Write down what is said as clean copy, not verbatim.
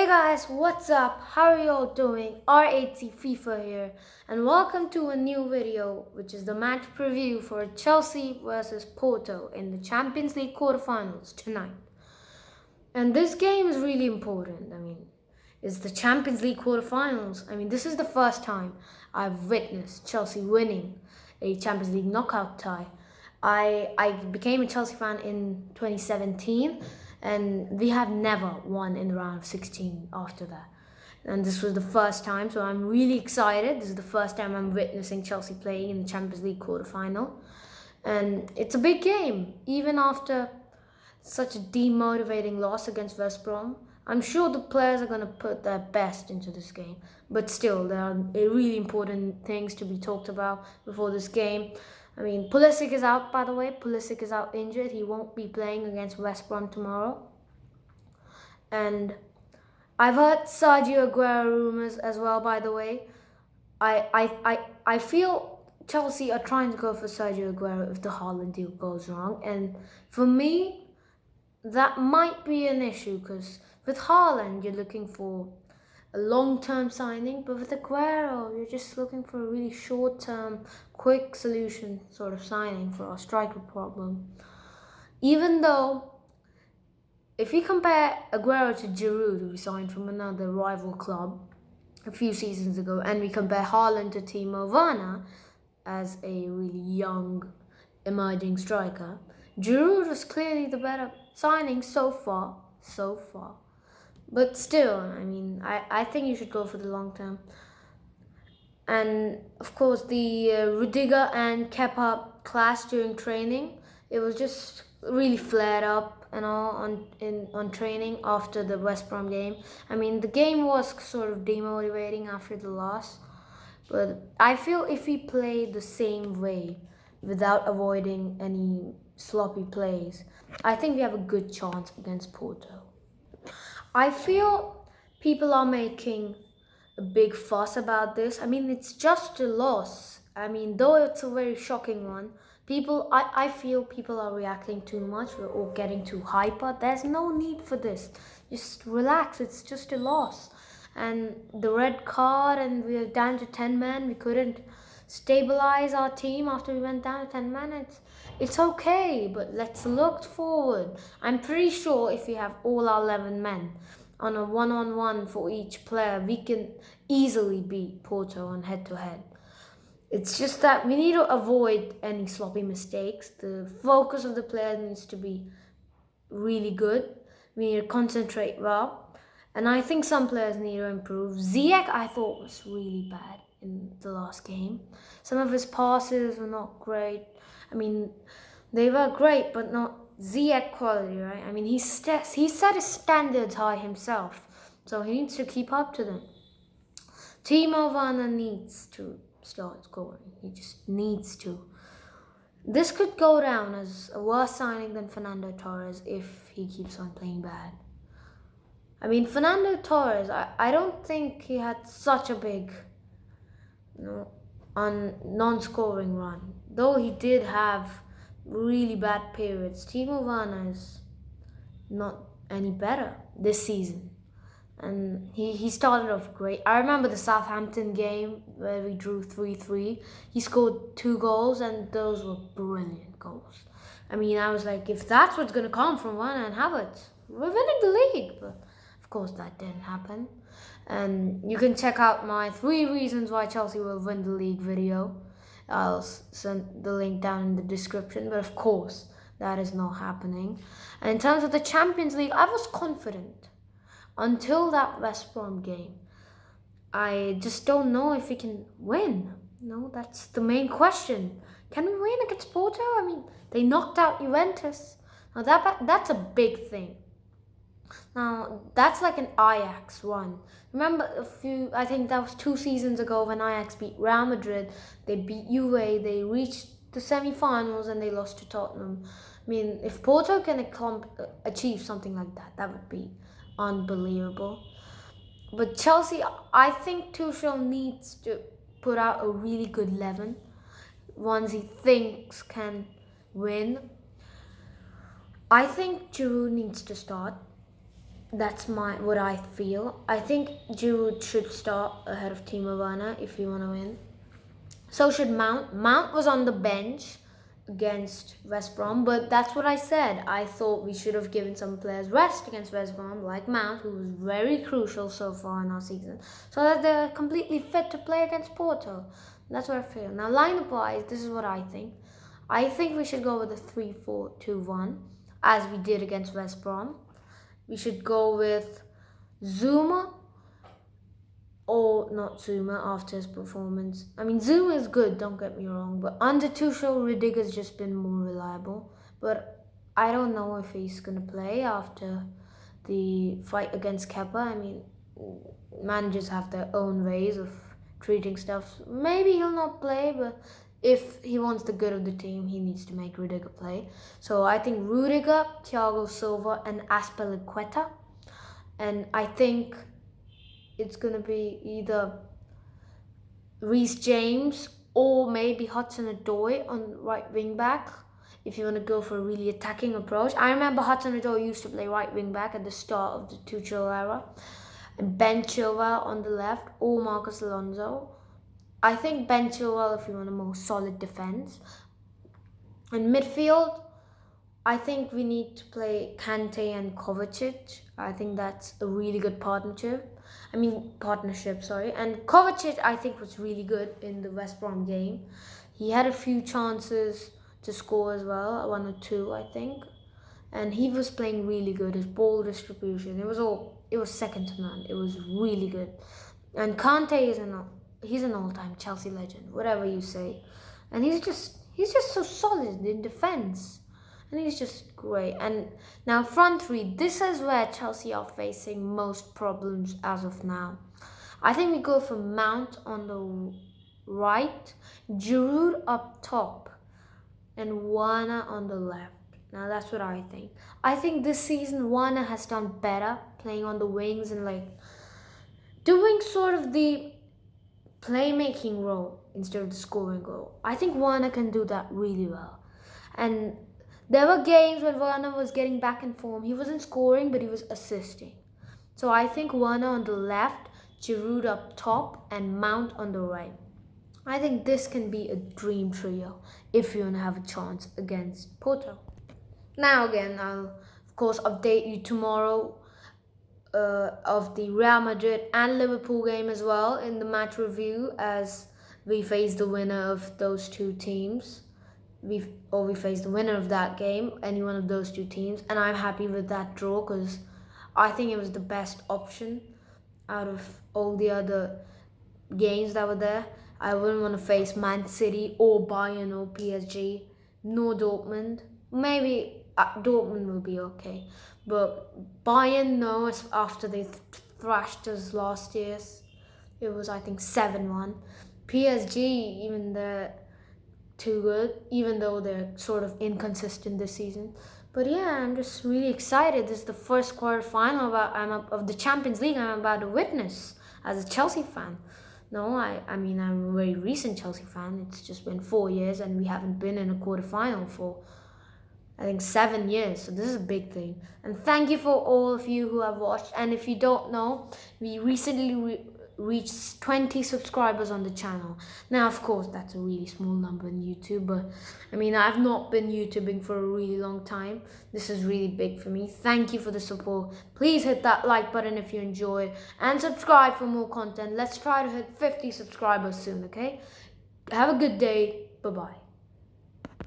Hey guys, what's up? How are you all doing? R8C FIFA here, and welcome to a new video, which is the match preview for Chelsea versus Porto in the Champions League quarterfinals tonight. And this game is really important. It's the Champions League quarterfinals. This is the first time I've witnessed Chelsea winning a Champions League knockout tie. I became a Chelsea fan in 2017, and we have never won in the round of 16 after that. And this was the first time, so I'm really excited. This is the first time I'm witnessing Chelsea playing in the Champions League quarterfinal. And it's a big game, even after such a demotivating loss against West Brom. I'm sure the players are going to put their best into this game, but still, there are really important things to be talked about before this game. Pulisic is out, by the way. Pulisic is out injured. He won't be playing against West Brom tomorrow. And I've heard Sergio Aguero rumors as well, by the way. I feel Chelsea are trying to go for Sergio Aguero if the Haaland deal goes wrong. And for me, that might be an issue because with Haaland, you're looking for a long-term signing, but with Aguero, you're just looking for a really short-term, quick solution sort of signing for our striker problem. Even though, if you compare Aguero to Giroud, who we signed from another rival club a few seasons ago, and we compare Haaland to Timo Werner as a really young, emerging striker, Giroud was clearly the better signing so far. But still, I think you should go for the long term. And of course, the Rudiger and Kepa clash during training, it was just really flared up and all on training after the West Brom game. The game was sort of demotivating after the loss, but I feel if we play the same way without avoiding any sloppy plays, I think we have a good chance against Porto. I feel people are making a big fuss about this. It's just a loss. Though it's a very shocking one, I feel people are reacting too much or getting too hyper. There's no need for this. Just relax. It's just a loss. And the red card, and we're down to 10 men. We couldn't stabilize our team after we went down to 10 men. It's okay, but let's look forward. I'm pretty sure if we have all our 11 men on a one-on-one for each player, we can easily beat Porto on head-to-head. It's just that we need to avoid any sloppy mistakes. The focus of the player needs to be really good. We need to concentrate well. And I think some players need to improve. Ziyech, I thought, was really bad in the last game. Some of his passes were not great. They were great, but not Ziyech quality, right? He set his standards high himself, so he needs to keep up to them. Timo Werner needs to start scoring. He just needs to. This could go down as a worse signing than Fernando Torres if he keeps on playing bad. Fernando Torres, I don't think he had such a big non-scoring run. Though he did have really bad periods, Timo Werner is not any better this season. And he started off great. I remember the Southampton game where we drew 3-3. He scored 2 goals, and those were brilliant goals. I was like, if that's what's going to come from Werner and Havertz, we're winning the league. But of course, that didn't happen. And you can check out my 3 reasons why Chelsea will win the league video. I'll send the link down in the description. But of course, that is not happening. And in terms of the Champions League, I was confident until that West Brom game. I just don't know if we can win. No, that's the main question. Can we win against Porto? They knocked out Juventus. Now that's a big thing. Now, that's like an Ajax run. Remember I think that was 2 seasons ago when Ajax beat Real Madrid. They beat Juve, they reached the semi-finals, and they lost to Tottenham. If Porto can achieve something like that, that would be unbelievable. But Chelsea, I think Tuchel needs to put out a really good 11. Ones he thinks can win. I think Giroud needs to start. That's what I feel. I think Giroud should start ahead of Timo Werner if you want to win. So should Mount. Mount was on the bench against West Brom, but that's what I said. I thought we should have given some players rest against West Brom, like Mount, who was very crucial so far in our season, so that they're completely fit to play against Porto. That's what I feel. Now, lineup-wise, this is what I think. I think we should go with a 3-4-2-1, as we did against West Brom. We should go with Zuma, or not Zuma after his performance. I mean, Zuma is good, don't get me wrong, but under Tuchel, Rudiger's just been more reliable. But I don't know if he's going to play after the fight against Kepa. I mean, managers have their own ways of treating stuff. Maybe he'll not play, but if he wants the good of the team, he needs to make Rudiger play. So I think Rudiger, Thiago Silva, and Azpilicueta. And I think it's going to be either Reece James or maybe Hudson-Odoi on right wing back if you want to go for a really attacking approach. I remember Hudson-Odoi used to play right wing back at the start of the Tuchel era. And Ben Chilwell on the left or Marcus Alonso. I think Ben Chilwell if you want a more solid defense. In midfield, I think we need to play Kante and Kovacic. I think that's a really good partnership. And Kovacic, I think, was really good in the West Brom game. He had a few chances to score as well, 1 or 2, I think. And he was playing really good. His ball distribution, it was second to none. It was really good. And Kante he's an all-time Chelsea legend, whatever you say. And he's just so solid in defense. And he's just great. And now front three, this is where Chelsea are facing most problems as of now. I think we go for Mount on the right, Giroud up top, and Werner on the left. Now that's what I think. I think this season Werner has done better playing on the wings and doing sort of the playmaking role instead of the scoring role. I think Werner can do that really well. And there were games when Werner was getting back in form. He wasn't scoring, but he was assisting. So I think Werner on the left, Giroud up top, and Mount on the right. I think this can be a dream trio if you want to have a chance against Porto. Now again, I'll of course update you tomorrow of the Real Madrid and Liverpool game as well in the match review as we face the winner of those two teams. We face the winner of that game, any one of those two teams, and I'm happy with that draw because I think it was the best option out of all the other games that were there. I wouldn't want to face Man City or Bayern or PSG, nor Dortmund. Maybe Dortmund will be okay, but Bayern, no, after they thrashed us last year. It was, I think, 7-1. PSG, even they're too good, even though they're sort of inconsistent this season. But yeah, I'm just really excited. This is the first quarterfinal of the Champions League I'm about to witness as a Chelsea fan. No, I mean, I'm a very recent Chelsea fan. It's just been 4 years and we haven't been in a quarterfinal for, I think, 7 years. So this is a big thing. And thank you for all of you who have watched. And if you don't know, we recently reached 20 subscribers on the channel. Now, of course, that's a really small number in YouTube, but I mean, I've not been YouTubing for a really long time. This is really big for me. Thank you for the support. Please hit that like button if you enjoyed and subscribe for more content. Let's try to hit 50 subscribers soon, okay? Have a good day. Bye-bye.